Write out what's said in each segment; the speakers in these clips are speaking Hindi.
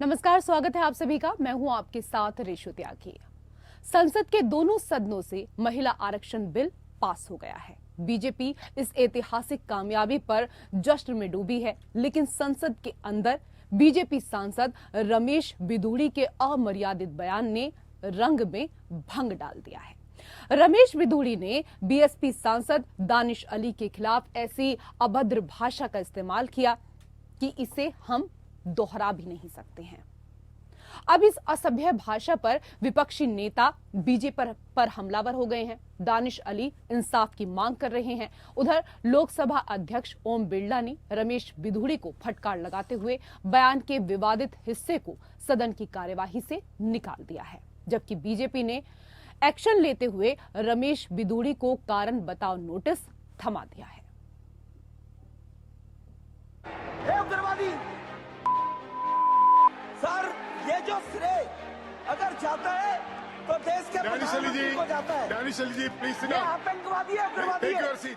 नमस्कार, स्वागत है आप सभी का। मैं हूं आपके साथ रेशु त्यागी। संसद के दोनों सदनों से महिला आरक्षण बिल पास हो गया है। बीजेपी इस ऐतिहासिक कामयाबी पर जश्न में डूबी है, लेकिन संसद के अंदर बीजेपी सांसद रमेश बिधूड़ी के अमर्यादित बयान ने रंग में भंग डाल दिया है। रमेश बिधूड़ी ने बीएसपी सांसद दानिश अली के खिलाफ ऐसी अभद्र भाषा का इस्तेमाल किया कि इसे हम दोहरा भी नहीं सकते हैं। अब इस असभ्य भाषा पर विपक्षी नेता बीजेपी पर हमलावर हो गए हैं। दानिश अली इंसाफ की मांग कर रहे हैं। उधर लोकसभा अध्यक्ष ओम बिरला ने रमेश बिधूड़ी को फटकार लगाते हुए बयान के विवादित हिस्से को सदन की कार्यवाही से निकाल दिया है, जबकि बीजेपी ने एक्शन लेते हुए रमेश बिधूड़ी को कारण बताओ नोटिस थमा दिया है। सर, ये जो श्रेय अगर जाता है तो देश के प्रधानमंत्री को जाता है। दानिश अली जी, प्लीज सिट डाउन। आतंकवादी है, उग्रवादी है।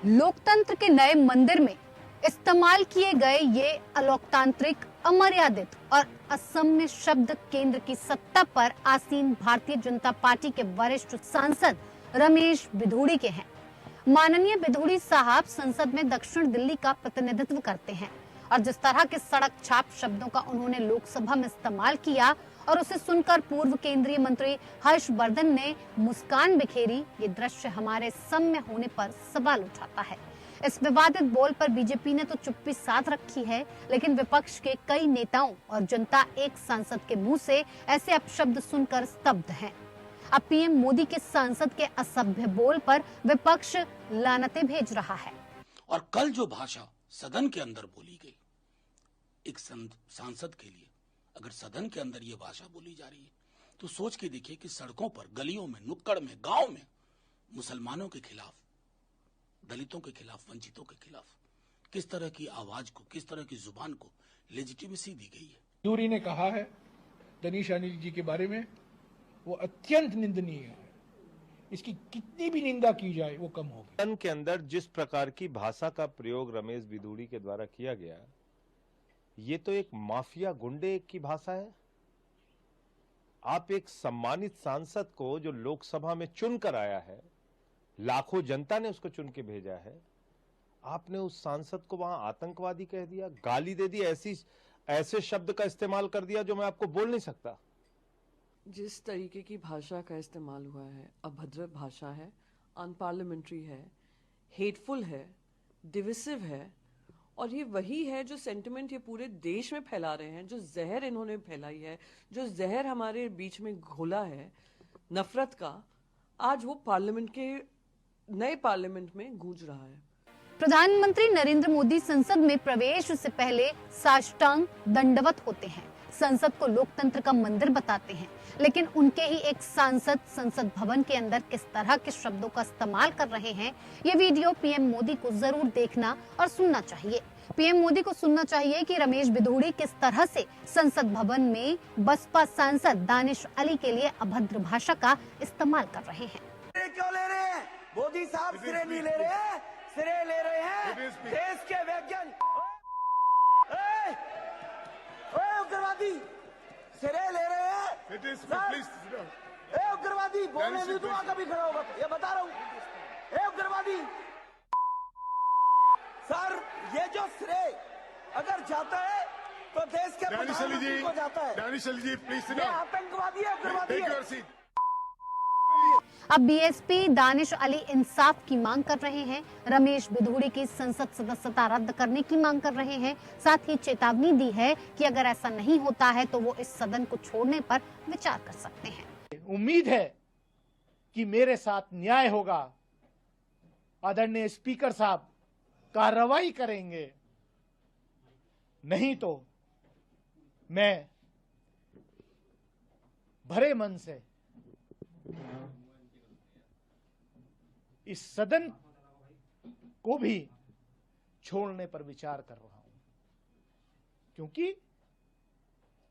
लोकतंत्र के नए मंदिर में इस्तेमाल किए गए ये अलोकतांत्रिक, अमर्यादित और असम्य शब्द केंद्र की सत्ता पर आसीन भारतीय जनता पार्टी के वरिष्ठ सांसद रमेश बिधूड़ी के हैं। माननीय बिधूड़ी साहब संसद में दक्षिण दिल्ली का प्रतिनिधित्व करते हैं और जिस तरह के सड़क छाप शब्दों का उन्होंने लोकसभा में इस्तेमाल किया और उसे सुनकर पूर्व केंद्रीय मंत्री हर्षवर्धन ने मुस्कान बिखेरी, ये दृश्य हमारे सम्य होने पर सवाल उठाता है। इस विवादित बोल पर बीजेपी ने तो चुप्पी साध रखी है, लेकिन विपक्ष के कई नेताओं और जनता एक सांसद के मुंह से ऐसे अपशब्द सुनकर स्तब्ध हैं। अब पीएम मोदी के सांसद के असभ्य बोल पर विपक्ष लानतें भेज रहा है। और कल जो भाषा सदन के अंदर बोली गई, एक सांसद के लिए अगर सदन के अंदर ये भाषा बोली जा रही है तो सोच के देखिए कि सड़कों पर, गलियों में, नुक्कड़ में, गांव में मुसलमानों के खिलाफ, दलितों के खिलाफ, वंचितों के खिलाफ किस तरह की आवाज को, किस तरह की जुबान को लेजिटिमेसी दी गई है। बिधूड़ी ने कहा है दानिश अली जी के बारे में, वो अत्यंत निंदनीय है। इसकी कितनी भी निंदा की जाए वो कम होगी। सदन के अंदर जिस प्रकार की भाषा का प्रयोग रमेश बिधूड़ी के द्वारा किया गया, ये तो एक माफिया गुंडे की भाषा है। आप एक सम्मानित सांसद को जो लोकसभा में चुनकर आया है, लाखों जनता ने उसको चुन के भेजा है, आपने उस सांसद को वहां आतंकवादी कह दिया, गाली दे दी, ऐसे शब्द का इस्तेमाल कर दिया जो मैं आपको बोल नहीं सकता। जिस तरीके की भाषा का इस्तेमाल हुआ है, अभद्र भाषा है, अनपार्लियामेंट्री है, हेटफुल है, डिविसिव है, और ये वही है जो सेंटिमेंट ये पूरे देश में फैला रहे हैं, जो जहर इन्होंने फैलाई है, जो जहर हमारे बीच में घोला है नफरत का, आज वो पार्लियामेंट के नए पार्लियामेंट में गूंज रहा है। प्रधानमंत्री नरेंद्र मोदी संसद में प्रवेश से पहले साष्टांग दंडवत होते हैं, संसद को लोकतंत्र का मंदिर बताते हैं, लेकिन उनके ही एक सांसद संसद भवन के अंदर किस तरह के शब्दों का इस्तेमाल कर रहे हैं, ये वीडियो पीएम मोदी को जरूर देखना और सुनना चाहिए। पीएम मोदी को सुनना चाहिए कि रमेश बिधूड़ी किस तरह से संसद भवन में बसपा सांसद दानिश अली के लिए अभद्र भाषा का इस्तेमाल कर रहे हैं। क्यों ले रहे हैं मोदी साहब? श्रेय नहीं ले रहे हैं, श्रेय ले रहे हैं देश के वैज्ञानिक। उग्रवादी श्रेय ले रहे हैं। उग्रवादी बोलने नहीं दूंगा कभी खड़ा होगा, ये बता रहा हूँ। उग्रवादी सर, ये जो श्रेय अगर जाता है तो देश के प्रधानमंत्री को जाता है। दानिश अली जी, प्लीज सिट डाउन। आतंकवादी है, उग्रवादी है। अब बीएसपी दानिश अली इंसाफ की मांग कर रहे हैं, रमेश बिधूड़ी की संसद सदस्यता रद्द करने की मांग कर रहे हैं, साथ ही चेतावनी दी है कि अगर ऐसा नहीं होता है तो वो इस सदन को छोड़ने पर विचार कर सकते हैं। उम्मीद है कि मेरे साथ न्याय होगा। आदरणीय स्पीकर साहब कार्रवाई करेंगे, नहीं तो मैं भरे मन से इस सदन को भी छोड़ने पर विचार कर रहा हूं, क्योंकि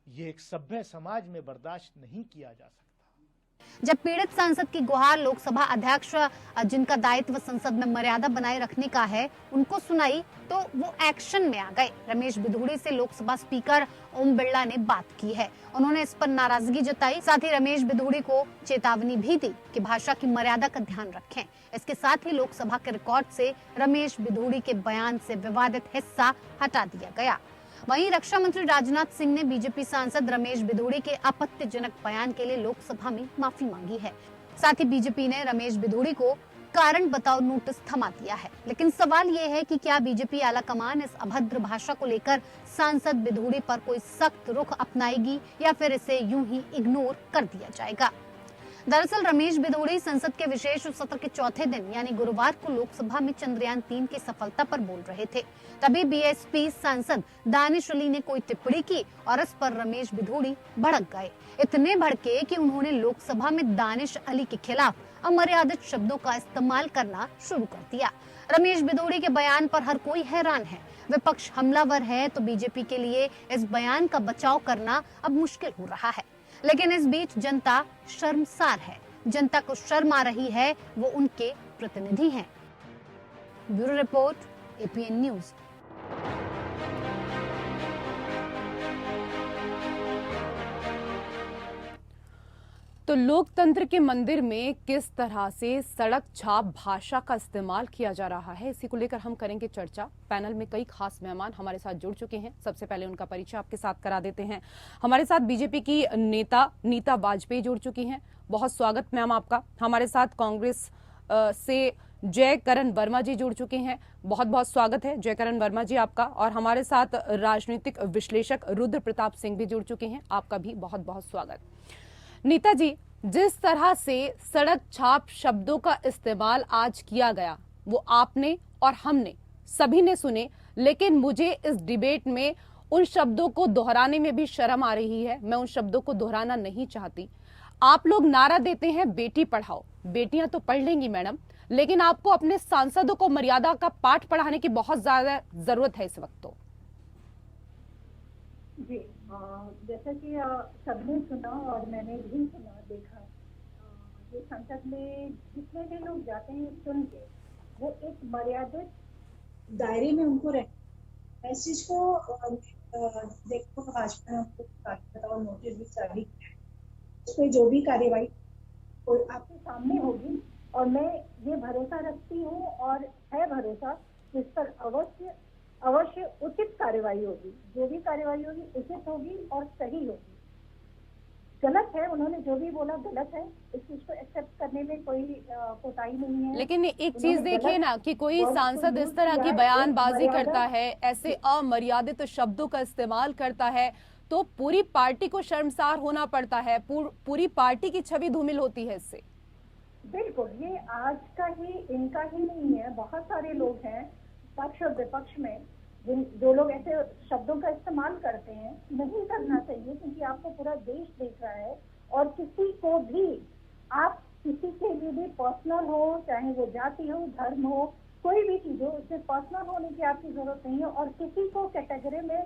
ये एक सभ्य समाज में बर्दाश्त नहीं किया जा सकता। जब पीड़ित सांसद की गुहार लोकसभा अध्यक्ष जिनका दायित्व संसद में मर्यादा बनाए रखने का है उनको सुनाई तो वो एक्शन में आ गए। रमेश बिधूड़ी से लोकसभा स्पीकर ओम बिरला ने बात की है। उन्होंने इस पर नाराजगी जताई, साथ ही रमेश बिधूड़ी को चेतावनी भी दी कि भाषा की मर्यादा का ध्यान रखें। इसके साथ ही लोकसभा के रिकॉर्ड से रमेश बिधूड़ी के बयान से विवादित हिस्सा हटा दिया गया। वहीं रक्षा मंत्री राजनाथ सिंह ने बीजेपी सांसद रमेश बिधूड़ी के आपत्तिजनक बयान के लिए लोकसभा में माफी मांगी है। साथ ही बीजेपी ने रमेश बिधूड़ी को कारण बताओ नोटिस थमा दिया है। लेकिन सवाल ये है कि क्या बीजेपी आलाकमान इस अभद्र भाषा को लेकर सांसद बिधूड़ी पर कोई सख्त रुख अपनाएगी या फिर इसे यूं ही इग्नोर कर दिया जाएगा। दरअसल रमेश बिधूड़ी संसद के विशेष सत्र के चौथे दिन यानी गुरुवार को लोकसभा में चंद्रयान 3 की सफलता पर बोल रहे थे। तभी बीएसपी सांसद दानिश अली ने कोई टिप्पणी की और इस पर रमेश बिधूड़ी भड़क गए। इतने भड़के कि उन्होंने लोकसभा में दानिश अली के खिलाफ अमर्यादित शब्दों का इस्तेमाल करना शुरू कर दिया। रमेश बिधूड़ी के बयान पर हर कोई हैरान है। विपक्ष हमलावर है तो बीजेपी के लिए इस बयान का बचाव करना अब मुश्किल हो रहा है। लेकिन इस बीच जनता शर्मसार है। जनता को शर्म आ रही है, वो उनके प्रतिनिधि हैं। Bureau report, APN news. तो लोकतंत्र के मंदिर में किस तरह से सड़क छाप भाषा का इस्तेमाल किया जा रहा है, इसी को लेकर हम करेंगे चर्चा। पैनल में कई खास मेहमान हमारे साथ जुड़ चुके हैं। सबसे पहले उनका परिचय आपके साथ करा देते हैं। हमारे साथ बीजेपी की नेता नीता वाजपेयी जुड़ चुकी हैं। बहुत स्वागत मैम आपका। हमारे साथ कांग्रेस से जयकरण वर्मा जी जुड़ चुके हैं। बहुत बहुत स्वागत है जयकरण वर्मा जी आपका। और हमारे साथ राजनीतिक विश्लेषक रुद्र प्रताप सिंह भी जुड़ चुके हैं। आपका भी बहुत बहुत स्वागत। नीता जी, जिस तरह से सड़क छाप शब्दों का इस्तेमाल आज किया गया वो आपने और हमने सभी ने सुने, लेकिन मुझे इस डिबेट में उन शब्दों को दोहराने में भी शर्म आ रही है। मैं उन शब्दों को दोहराना नहीं चाहती। आप लोग नारा देते हैं बेटी पढ़ाओ, बेटियां तो पढ़ लेंगी मैडम, लेकिन आपको अपने सांसदों को मर्यादा का पाठ पढ़ाने की बहुत ज्यादा जरूरत है इस वक्त। तो जी, जैसा कि सबने सुना और मैंने भी सुना देखा, ये संसद में जितने भी लोग जाते हैं सुन के वो एक मर्यादित दायरे में उनको रह इस चीज को देखो। भाजपा ने उनको बताओ नोटिस भी जारी किया है। उस पर जो भी कार्यवाही आपके सामने होगी और मैं ये भरोसा रखती हूँ और है भरोसा जिस पर अवश्य उचित कार्यवाही होगी। जो भी कार्यवाही होगी उचित होगी और सही होगी। गलत है, उन्होंने जो भी बोला गलत है, इस चीज को एक्सेप्ट करने में कोई कोताही नहीं है। लेकिन एक चीज देखिए ना कि कोई सांसद इस तरह की बयानबाजी करता है, ऐसे अमर्यादित शब्दों का इस्तेमाल करता है, तो पूरी पार्टी को शर्मसार होना पड़ता है। पूरी पार्टी की छवि धूमिल होती है इससे। बिल्कुल, ये आज का ही इनका ही नहीं है, बहुत सारे लोग हैं पक्ष और विपक्ष में जो लोग ऐसे शब्दों का इस्तेमाल करते हैं। नहीं करना चाहिए क्योंकि आपको पूरा देश देख रहा है और किसी को भी आप किसी के लिए भी पर्सनल हो, चाहे वो जाति हो, धर्म हो, कोई भी चीज हो, उससे पर्सनल होने की आपकी जरूरत नहीं है और किसी को कैटेगरी में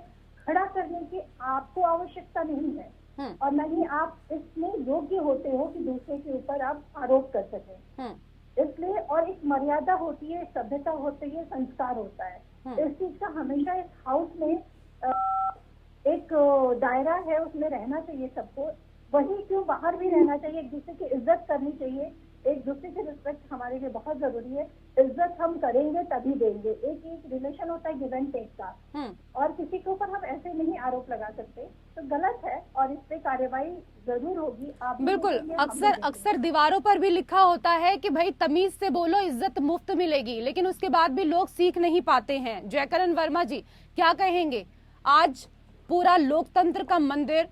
खड़ा करने की आपको आवश्यकता नहीं है और न ही आप इसमें योग्य होते हो कि दूसरे के ऊपर आप आरोप कर सकें। इसलिए और एक मर्यादा होती है, सभ्यता होती है, संस्कार होता है। इस चीज का हमेशा इस हाउस में एक दायरा है, उसमें रहना चाहिए सबको। वही क्यों बाहर भी रहना चाहिए, एक दूसरे की इज्जत करनी चाहिए। एक दूसरे की रिस्पेक्ट हमारे लिए बहुत जरूरी है। इज्जत हम करेंगे तभी देंगे। एक रिलेशन होता है गिव एंड टेक का और किसी के ऊपर हम ऐसे नहीं आरोप लगा सकते। तो गलत है और इस पे कार्यवाही जरूर होगी। आप बिल्कुल, अक्सर दीवारों पर भी लिखा होता है कि भाई तमीज से बोलो, इज्जत मुफ्त मिलेगी, लेकिन उसके बाद भी लोग सीख नहीं पाते हैं। जयकरण वर्मा जी क्या कहेंगे? आज पूरा लोकतंत्र का मंदिर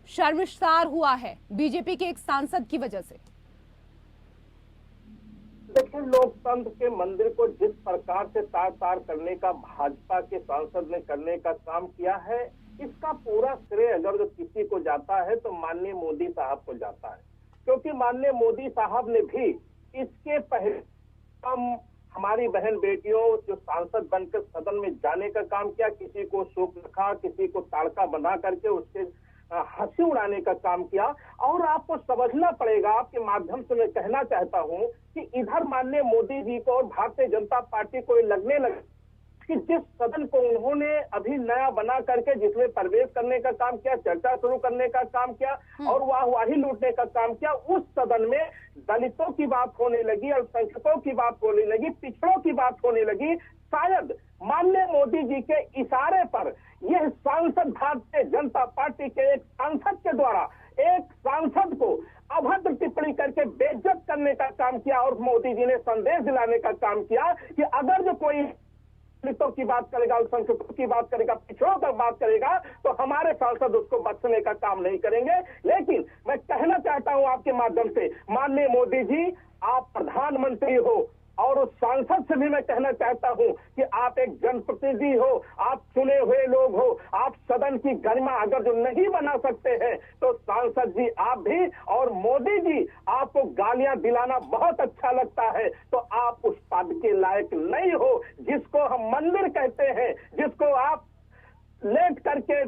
शर्मसार हुआ है बीजेपी के एक सांसद की वजह से। देखिए, लोकतंत्र के मंदिर को जिस प्रकार से तार तार करने का भाजपा के सांसद ने करने का काम किया है, इसका पूरा श्रेय अगर किसी को जाता है तो माननीय मोदी साहब को जाता है। क्योंकि माननीय मोदी साहब ने भी इसके पहले हमारी बहन बेटियों जो सांसद बनकर सदन में जाने का काम किया, किसी को शोक रखा, किसी को ताड़का बना करके उसके हंसी उड़ाने का काम किया। और आपको समझना पड़ेगा, आपके माध्यम से मैं कहना चाहता हूं कि इधर माननीय मोदी जी को और भारतीय जनता पार्टी को ये लगने लगा कि जिस सदन को उन्होंने अभी नया बना करके जिसमें प्रवेश करने का काम किया, चर्चा शुरू करने का काम किया और वाहवाही लूटने का काम किया, उस सदन में दलितों की बात होने लगी, अल्पसंख्यकों की बात होने लगी, पिछड़ों की बात होने लगी। शायद माननीय मोदी जी के इशारे पर यह सांसद, भारतीय जनता पार्टी के एक सांसद के द्वारा एक सांसद को अभद्र टिप्पणी करके बेइज्जत करने का काम किया और मोदी जी ने संदेश दिलाने का काम किया कि अगर जो कोई दलितों की बात करेगा, अल्पसंख्यकों की बात करेगा, पिछड़ों की बात करेगा, तो हमारे सांसद उसको बख्शने का काम नहीं करेंगे। लेकिन मैं कहना चाहता हूं आपके माध्यम से, माननीय मोदी जी, आप प्रधानमंत्री हो और उस सांसद से भी मैं कहना चाहता हूं कि आप एक जनप्रतिनिधि हो, आप चुने हुए लोग हो, आप सदन की गरिमा अगर जो नहीं बना सकते हैं तो सांसद जी आप भी, और मोदी जी आपको गालियां दिलाना बहुत अच्छा लगता है, तो आप उस पद के लायक नहीं हो जिसको हम मंदिर कहते हैं, जिसको आप लेट करके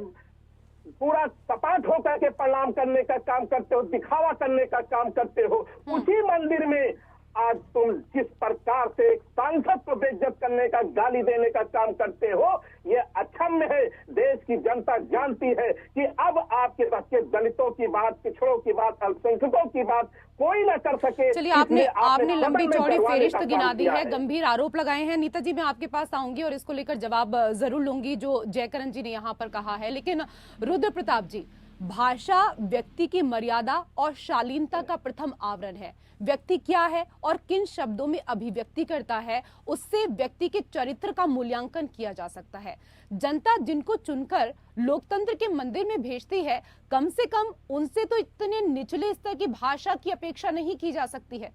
पूरा सपाट होकर के प्रणाम करने का काम करते हो, दिखावा करने का काम करते हो। उसी मंदिर में आज तुम जिस प्रकार से एक सांसद को बेइज्जत करने का, गाली देने का काम करते हो, ये अक्षम्य है। देश की जनता जानती है कि अब आपके पास के दलितों की बात, पिछड़ों की बात, अल्पसंख्यकों की बात कोई ना कर सके। चलिए, आपने लंबी चौड़ी फेरिस्त गिना दी है, गंभीर आरोप लगाए हैं। नीता जी, मैं आपके पास आऊंगी और इसको लेकर जवाब जरूर लूंगी जो जयकरण जी ने यहाँ पर कहा है। लेकिन रुद्र प्रताप जी, भाषा व्यक्ति की मर्यादा और शालीनता का प्रथम आवरण है। व्यक्ति क्या है और किन शब्दों में अभिव्यक्ति करता है, उससे व्यक्ति के चरित्र का मूल्यांकन किया जा सकता है। जनता जिनको चुनकर लोकतंत्र के मंदिर में भेजती है, कम से कम उनसे तो इतने निचले स्तर की भाषा की अपेक्षा नहीं की जा सकती है।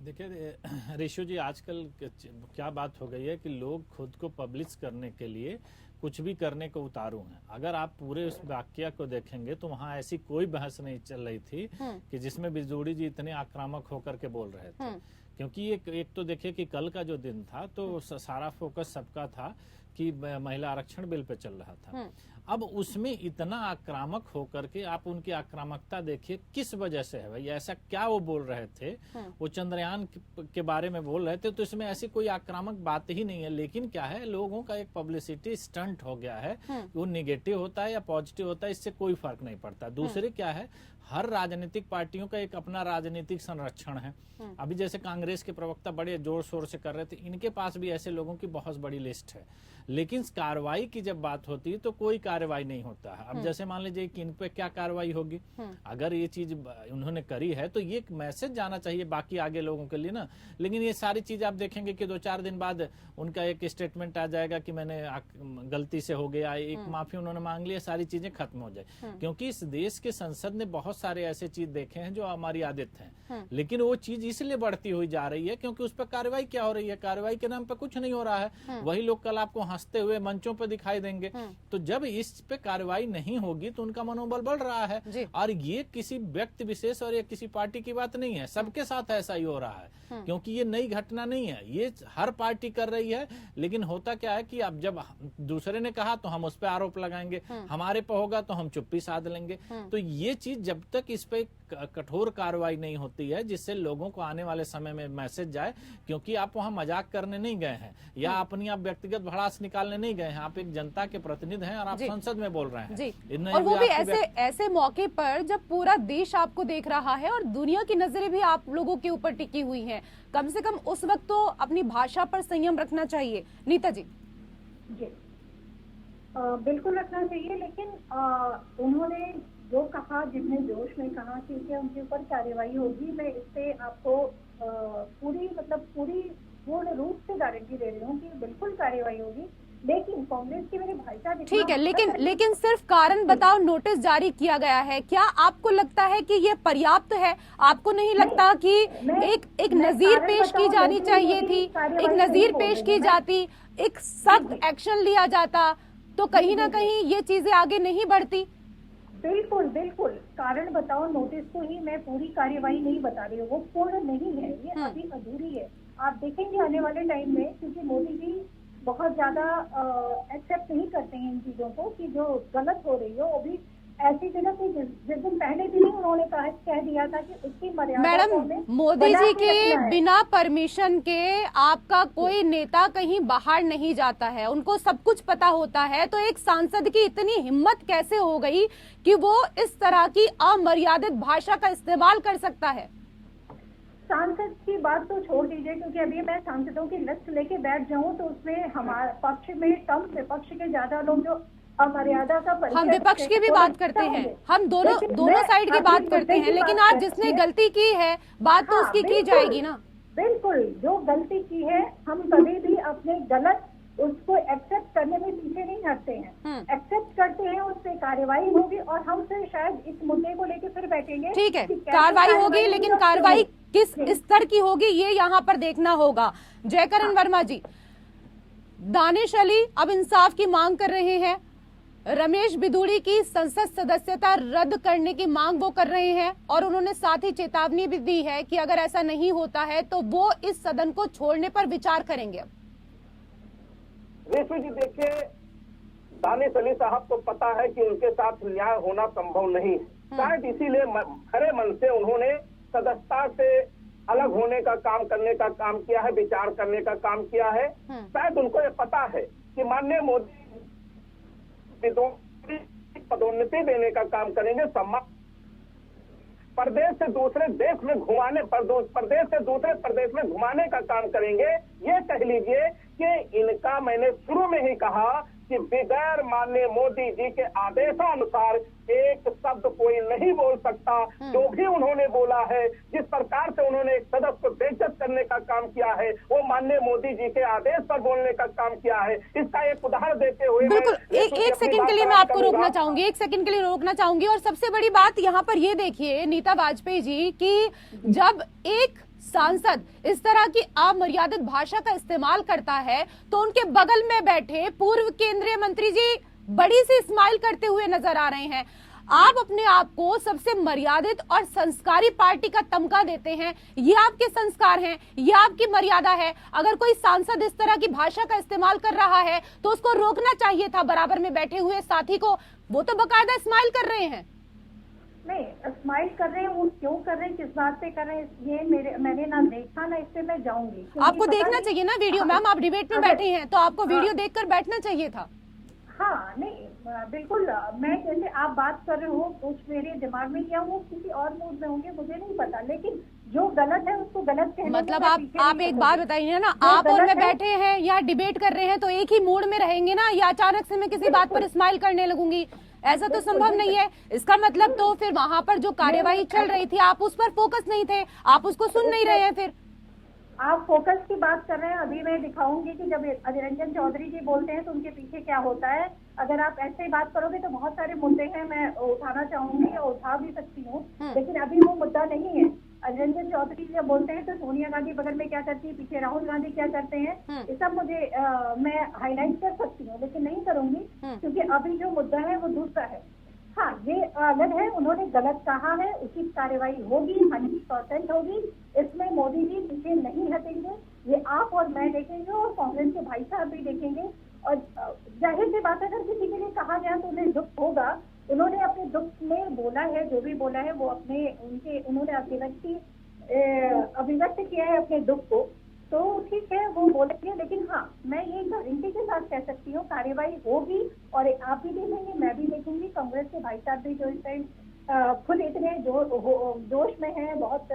देखिए ऋषु जी, आजकल क्या बात हो गई है कि लोग खुद को पब्लिश करने के लिए कुछ भी करने को उतारू हैं। अगर आप पूरे उस वाक्य को देखेंगे तो वहाँ ऐसी कोई बहस नहीं चल रही थी कि जिसमें बिजोड़ी जी इतने आक्रामक होकर के बोल रहे थे। क्योंकि एक तो देखिए कि कल का जो दिन था तो सारा फोकस सबका था कि महिला आरक्षण बिल पे चल रहा था। अब उसमें इतना आक्रामक होकर के आप उनकी आक्रामकता देखिए किस वजह से है भाई, ऐसा क्या वो बोल रहे थे, वो चंद्रयान के बारे में बोल रहे थे, तो इसमें ऐसी कोई आक्रामक बात ही नहीं है। लेकिन क्या है, लोगों का एक पब्लिसिटी स्टंट हो गया है, वो निगेटिव होता है या पॉजिटिव होता है, इससे कोई फर्क नहीं पड़ता। दूसरे क्या है, हर राजनीतिक पार्टियों का एक अपना राजनीतिक संरक्षण है। अभी जैसे कांग्रेस के प्रवक्ता बड़े जोर शोर से कर रहे थे, इनके पास भी ऐसे लोगों की बहुत बड़ी लिस्ट है। लेकिन कार्रवाई की जब बात होती है तो कोई कार्रवाई नहीं होता है। अब जैसे मान लीजिए कि इन पे क्या कार्रवाई होगी, अगर ये चीज उन्होंने करी है तो ये एक मैसेज जाना चाहिए बाकी आगे लोगों के लिए ना। लेकिन ये सारी चीज आप देखेंगे कि 2-4 दिन बाद उनका एक स्टेटमेंट आ जाएगा कि मैंने गलती से हो गया, एक माफी उन्होंने मांग लिया, सारी चीजें खत्म हो जाए। क्योंकि इस देश के संसद ने बहुत सारे ऐसे चीज देखे हैं जो हमारी आदत है, लेकिन वो चीज इसलिए बढ़ती हुई जा रही है क्योंकि उस पर कार्रवाई क्या हो रही है, कार्रवाई के नाम पर कुछ नहीं हो रहा है। वही लोग कल आपको हंसते हुए मंचों पर दिखाई देंगे। तो जब इस पे कार्रवाई नहीं होगी तो उनका मनोबल बढ़ रहा है। और ये किसी व्यक्ति विशेष और ये किसी पार्टी की बात नहीं है, सबके साथ ऐसा ही हो रहा है। क्योंकि ये नई घटना नहीं है, ये हर पार्टी कर रही है। लेकिन होता क्या है कि अब जब दूसरे ने कहा तो हम उस पर आरोप लगाएंगे, हमारे पे होगा तो हम चुप्पी साध लेंगे। तो ये चीज जब तक इस पे कठोर कार्रवाई नहीं होती है जिससे लोगों को आने वाले समय में मैसेज जाए, क्योंकि आप वहां मजाक करने नहीं गए हैं या अपनी आप व्यक्तिगत भड़ास निकालने नहीं गए हैं, आप एक जनता के प्रतिनिधि हैं और आप संसद में बोल रहे हैं जी। और वो भी ऐसे मौके पर जब पूरा देश आपको देख रहा है और दुनिया की नजरें भी आप लोगों के ऊपर टिकी हुई हैं, कम से कम उस वक्त तो अपनी भाषा पर संयम रखना चाहिए। नीता जी। जी बिल्कुल रखना चाहिए, लेकिन उन्होंने जो कहा, जितने जोश में कहा कि उनके ऊपर कार्रवाई होगी, मैं इससे आपको पूरी पूर्ण रूप से गारंटी दे रही हूँ कि बिल्कुल कार्रवाई होगी। लेकिन कांग्रेस की मेरी भाषा ठीक है, लेकिन सिर्फ कारण बताओ नोटिस जारी किया गया है, क्या आपको लगता है कि ये पर्याप्त है? आपको नहीं लगता कि एक नजीर पेश की जानी चाहिए थी, एक नजीर पेश की जाती, एक सख्त एक्शन लिया जाता तो कहीं ना कहीं ये चीजें आगे नहीं बढ़ती? बिल्कुल बिल्कुल, कारण बताओ नोटिस को ही मैं पूरी कार्यवाही नहीं बता रही हूँ, वो पूर्ण नहीं है, ये अभी अधूरी है। आप देखेंगे आने वाले टाइम में, क्योंकि मोदी जी बहुत ज्यादा एक्सेप्ट नहीं करते हैं इन चीजों को कि जो गलत हो रही हो वो भी ऐसी जगह पे जिस दिन पहले दिन ही उन्होंने कह दिया था कि उसकी मर्यादा मैडम, को हमें मोदी बना जी के के रखना है। बिना परमिशन के आपका कोई नेता कहीं बाहर नहीं जाता है, उनको सब कुछ पता होता है। तो एक सांसद की इतनी हिम्मत कैसे हो गई कि वो इस तरह की अमर्यादित भाषा का इस्तेमाल कर सकता है? सांसद की बात तो छोड़ दीजिए, क्योंकि अभी मैं सांसदों की लिस्ट लेके बैठ जाऊं तो उसमें हमारे पक्ष में कम, विपक्ष के ज्यादा लोग जो अमर्यादा का परिचय हम विपक्ष की भी बात करते हैं, हम दोनों साइड की बात करते हैं, लेकिन आज जिसने गलती की है बात तो उसकी की जाएगी ना। बिल्कुल, जो गलती की है हम कभी भी अपने गलत उसको एक्सेप्ट करने में पीछे नहीं हटते हैं, एक्सेप्ट करते हैं, उस पर कार्रवाई होगी और हम फिर शायद इस मुद्दे को लेकर फिर बैठेंगे। ठीक है, कि कैसे कार्रवाई होगी, लेकिन होगी। कार्रवाई किस स्तर की होगी ये यहाँ पर देखना होगा। जयकरण वर्मा जी, दानिश अली अब इंसाफ की मांग कर रहे हैं, रमेश बिधूड़ी की संसद सदस्यता रद्द करने की मांग वो कर रहे हैं और उन्होंने साथ ही चेतावनी भी दी है कि अगर ऐसा नहीं होता है तो वो इस सदन को छोड़ने पर विचार करेंगे। रेशु जी देखिए, दानिश अली साहब को पता है कि उनके साथ न्याय होना संभव नहीं है, शायद इसीलिए खरे मन से उन्होंने सदस्यता से अलग होने का काम करने का काम किया है, विचार करने का काम किया है। शायद उनको ये पता है कि माननीय मोदी पदोन्नति देने का काम करेंगे, सम्मान प्रदेश से दूसरे देश में घुमाने, प्रदेश से दूसरे प्रदेश में घुमाने का काम करेंगे। ये कह लीजिए कि इनका, मैंने शुरू में ही कहा कि बगैर माननीय मोदी जी के आदेशानुसार एक शब्द कोई नहीं बोल सकता। जो भी उन्होंने बोला है, जिस प्रकार से उन्होंने एक सदस्य को बेइज्जत करने का काम किया है, वो माननीय मोदी जी के आदेश पर बोलने का काम किया है। इसका एक उदाहरण देते हुए बिल्कुल, एक सेकंड के लिए मैं आपको रोकना चाहूंगी, एक सेकंड के लिए रोकना चाहूंगी। और सबसे बड़ी बात यहाँ पर ये देखिए नीता वाजपेयी जी की जब एक सांसद इस तरह की अमर्यादित भाषा का इस्तेमाल करता है तो उनके बगल में बैठे पूर्व केंद्रीय मंत्री जी बड़ी सी स्माइल करते हुए नजर आ रहे हैं। आप अपने आप को सबसे मर्यादित और संस्कारी पार्टी का तमगा देते हैं, ये आपके संस्कार हैं, ये आपकी मर्यादा है। अगर कोई सांसद इस तरह की भाषा का इस्तेमाल कर रहा है तो उसको रोकना चाहिए था बराबर में बैठे हुए साथी को। वो तो बकायदा स्माइल कर रहे हैं। नहीं, स्माइल कर रहे हैं, वो क्यों कर रहे हैं, किस बात पे कर रहे हैं, ये मैंने ना देखा ना, इस पे मैं जाऊंगी। आपको देखना चाहिए ना वीडियो। मैम, आप डिबेट में बैठे हैं तो आपको वीडियो देखकर बैठना चाहिए था। हाँ, नहीं बिल्कुल, मैं जैसे आप बात कर रहे हो कुछ मेरे दिमाग में क्या, वो किसी और मूड में होंगे मुझे नहीं पता, लेकिन जो गलत है उसको गलत कहने मतलब में आप पीछे नहीं एक बात बताइए ना, आप और मैं बैठे हैं या डिबेट कर रहे हैं तो एक ही मूड में रहेंगे ना, या अचानक से मैं किसी बात पर स्माइल करने लगूंगी? ऐसा तो संभव नहीं है। इसका मतलब तो फिर वहां पर जो कार्यवाही चल रही थी आप उस पर फोकस नहीं थे, आप उसको सुन नहीं रहे हैं। फिर आप फोकस की बात कर रहे हैं, अभी मैं दिखाऊंगी कि जब अधीर रंजन चौधरी जी बोलते हैं तो उनके पीछे क्या होता है। अगर आप ऐसे ही बात करोगे तो बहुत सारे मुद्दे हैं, मैं उठाना चाहूंगी और उठा भी सकती हूँ, लेकिन अभी वो मुद्दा नहीं है। अधीर रंजन चौधरी जब बोलते हैं तो सोनिया गांधी बगल में क्या करती है, पीछे राहुल गांधी क्या करते हैं, ये सब मुझे मैं हाईलाइट कर सकती हूँ, लेकिन नहीं करूंगी क्योंकि अभी जो मुद्दा है वो दूसरा है। हाँ, ये अलग है, उन्होंने गलत कहा है, उचित कार्रवाई होगी, 100% होगी, इसमें मोदी जी पीछे नहीं हटेंगे। ये आप और मैं देखेंगे और कांग्रेस के भाई साहब भी देखेंगे। और जाहिर सी बात है, अगर किसी के लिए कहा गया तो उन्हें दुख होगा। उन्होंने अपने दुख में बोला है, जो भी बोला है वो उन्होंने अभिव्यक्त किया है अपने दुख को, तो ठीक है वो बोलेंगे। लेकिन हाँ, मैं ये गारंटी के साथ कह सकती हूँ कार्रवाई होगी और आप भी देखेंगे, मैं भी देखूंगी, कांग्रेस के भाई साहब भी जो इस टाइम खुद इतने जोश में है, बहुत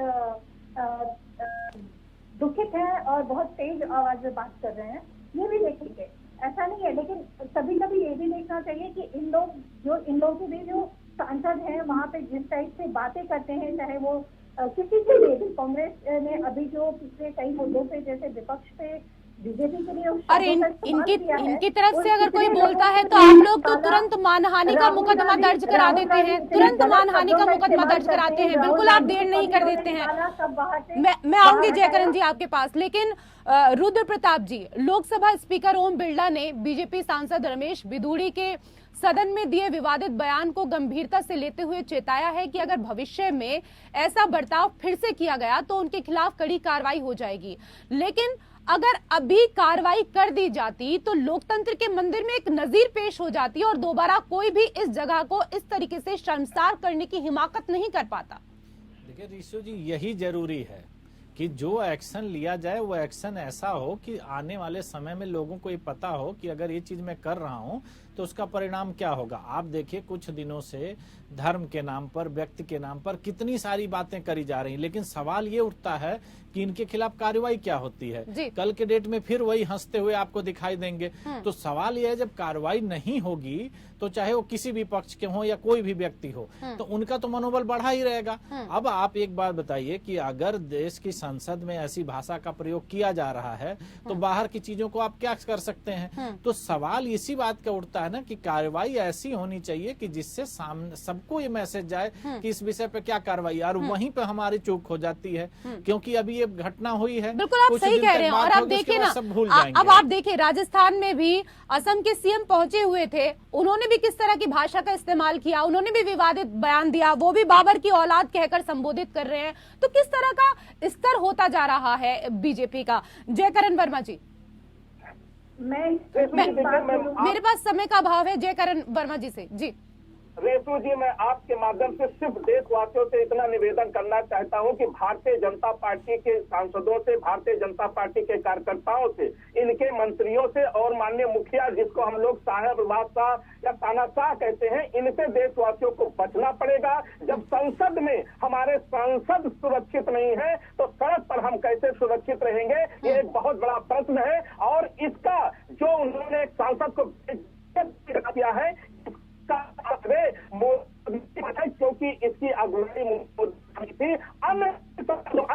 दुखित है और बहुत तेज आवाज में बात कर रहे हैं, ये भी देखेंगे। ऐसा नहीं है, लेकिन कभी कभी ये भी देखना चाहिए कि इन लोगों के भी जो सांसद हैं वहाँ पे जिस टाइप से बातें करते हैं, चाहे वो किसी के लिए भी, कांग्रेस ने अभी जो पिछले कई मुद्दों पे जैसे विपक्ष पे बीजेपी के लिए और इनकी तरफ से अगर कोई बोलता है तो आप लोग तो तुरंत मानहानि का मुकदमा दर्ज करा देते हैं, तुरंत मानहानि का मुकदमा दर्ज कराते हैं। बिल्कुल आप देर नहीं कर देते हैं। मैं आऊंगी जयकरण जी आपके पास, लेकिन रुद्र प्रताप जी, लोकसभा स्पीकर ओम बिरला ने बीजेपी सांसद रमेश बिधूड़ी के सदन में दिए विवादित बयान को गंभीरता से लेते हुए चेताया है कि अगर भविष्य में ऐसा बर्ताव फिर से किया गया तो उनके खिलाफ कड़ी कार्रवाई हो जाएगी। लेकिन अगर अभी कार्रवाई कर दी जाती तो लोकतंत्र के मंदिर में एक नजीर पेश हो जाती और दोबारा कोई भी इस जगह को इस तरीके से शर्मसार करने की हिमाकत नहीं कर पाता। देखिए ऋषि जी, यही जरूरी है कि जो एक्शन लिया जाए वो एक्शन ऐसा हो कि आने वाले समय में लोगों को ये पता हो कि अगर ये चीज मैं कर रहा हूं तो उसका परिणाम क्या होगा। आप देखिए कुछ दिनों से धर्म के नाम पर, व्यक्ति के नाम पर कितनी सारी बातें करी जा रही हैं, लेकिन सवाल ये उठता है कि इनके खिलाफ कार्रवाई क्या होती है। कल के डेट में फिर वही हंसते हुए आपको दिखाई देंगे। तो सवाल ये है, जब कार्रवाई नहीं होगी तो चाहे वो किसी भी पक्ष के हो या कोई भी व्यक्ति हो, तो उनका तो मनोबल बढ़ा ही रहेगा। अब आप एक बात बताइए कि अगर देश की संसद में ऐसी भाषा का प्रयोग किया जा रहा है तो बाहर की चीजों को आप क्या कर सकते हैं। तो सवाल इसी बात का उठता है ना कि कार्रवाई ऐसी होनी चाहिए कि जिससे सामने सबको ये मैसेज जाए कि इस विषय पे क्या कार्रवाई, और वहीं पे हमारी चूक हो जाती है क्योंकि अभी ये घटना हुई है। बिल्कुल आप सही कह रहे हैं। और आप देखिए ना, अब आप देखिए राजस्थान में भी असम के सीएम पहुंचे हुए थे, उन्होंने भी किस तरह की भाषा का इस्तेमाल किया, उन्होंने भी विवादित बयान दिया, वो भी बाबर की औलाद कहकर संबोधित कर रहे हैं। तो किस तरह का स्तर होता जा रहा है बीजेपी का। जयकरण वर्मा जी, मेरे पास समय का अभाव है। जयकरण वर्मा जी से जी। रेशु जी, मैं आपके माध्यम से सिर्फ देशवासियों से इतना निवेदन करना चाहता हूं कि भारतीय जनता पार्टी के सांसदों से, भारतीय जनता पार्टी के कार्यकर्ताओं से, इनके मंत्रियों से और माननीय मुखिया जिसको हम लोग साहब बादशाह या तानाशाह कहते हैं, इनसे देशवासियों को बचना पड़ेगा। जब संसद में हमारे सांसद सुरक्षित नहीं है तो सड़क पर हम कैसे सुरक्षित रहेंगे, ये एक बहुत बड़ा प्रश्न है। और इसका जो उन्होंने एक सांसद को किया है क्योंकि इसकी अगुवाई थी, अन्य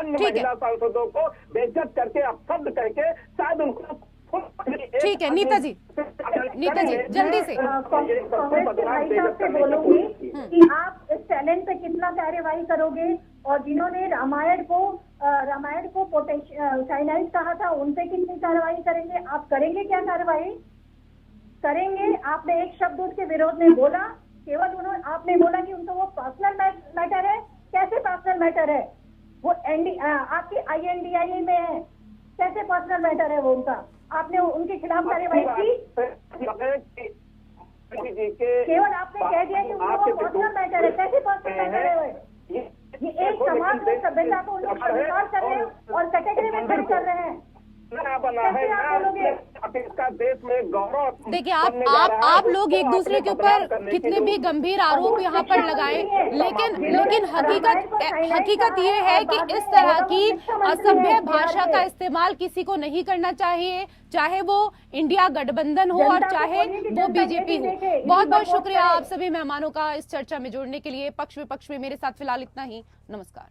महिला सांसदों को बेइज्जत करके अपशब्द करके शायद उनको। ठीक है नीता जी, जल्दी से कांग्रेस के भाई साहब से बोलूंगी कि आप इस चैलेंज पे कितना कार्रवाई करोगे, और जिन्होंने रामायण को साइनाइड कहा था उन पे कितनी कार्रवाई करेंगे। आप करेंगे क्या कार्रवाई करेंगे? आपने एक शब्द उसके विरोध में बोला, केवल उन्होंने आपने बोला कि उनको वो पर्सनल मैटर है। कैसे पर्सनल मैटर है? वो आपकी INDIA में है, कैसे पर्सनल मैटर है वो उनका? आपने उनके खिलाफ कार्रवाई की? केवल आपने कह दिया कि उनको वो पर्सनल मैटर है। कैसे पर्सनल मैटर है? ये एक समाज में सभ्यता को उनको स्वीकार कर रहे हैं और कैटेगरी में खड़े कर रहे हैं। इसका देश में गौरव। देखिए आप लोग एक दूसरे के ऊपर कितने भी गंभीर आरोप यहाँ पर लगाएं, लेकिन हकीकत ये है कि इस तरह की असभ्य भाषा का इस्तेमाल किसी को नहीं करना चाहिए, चाहे वो इंडिया गठबंधन हो और चाहे वो बीजेपी हो। बहुत बहुत शुक्रिया आप सभी मेहमानों का इस चर्चा में जुड़ने के लिए। पक्ष विपक्ष में मेरे साथ फिलहाल इतना ही। नमस्कार।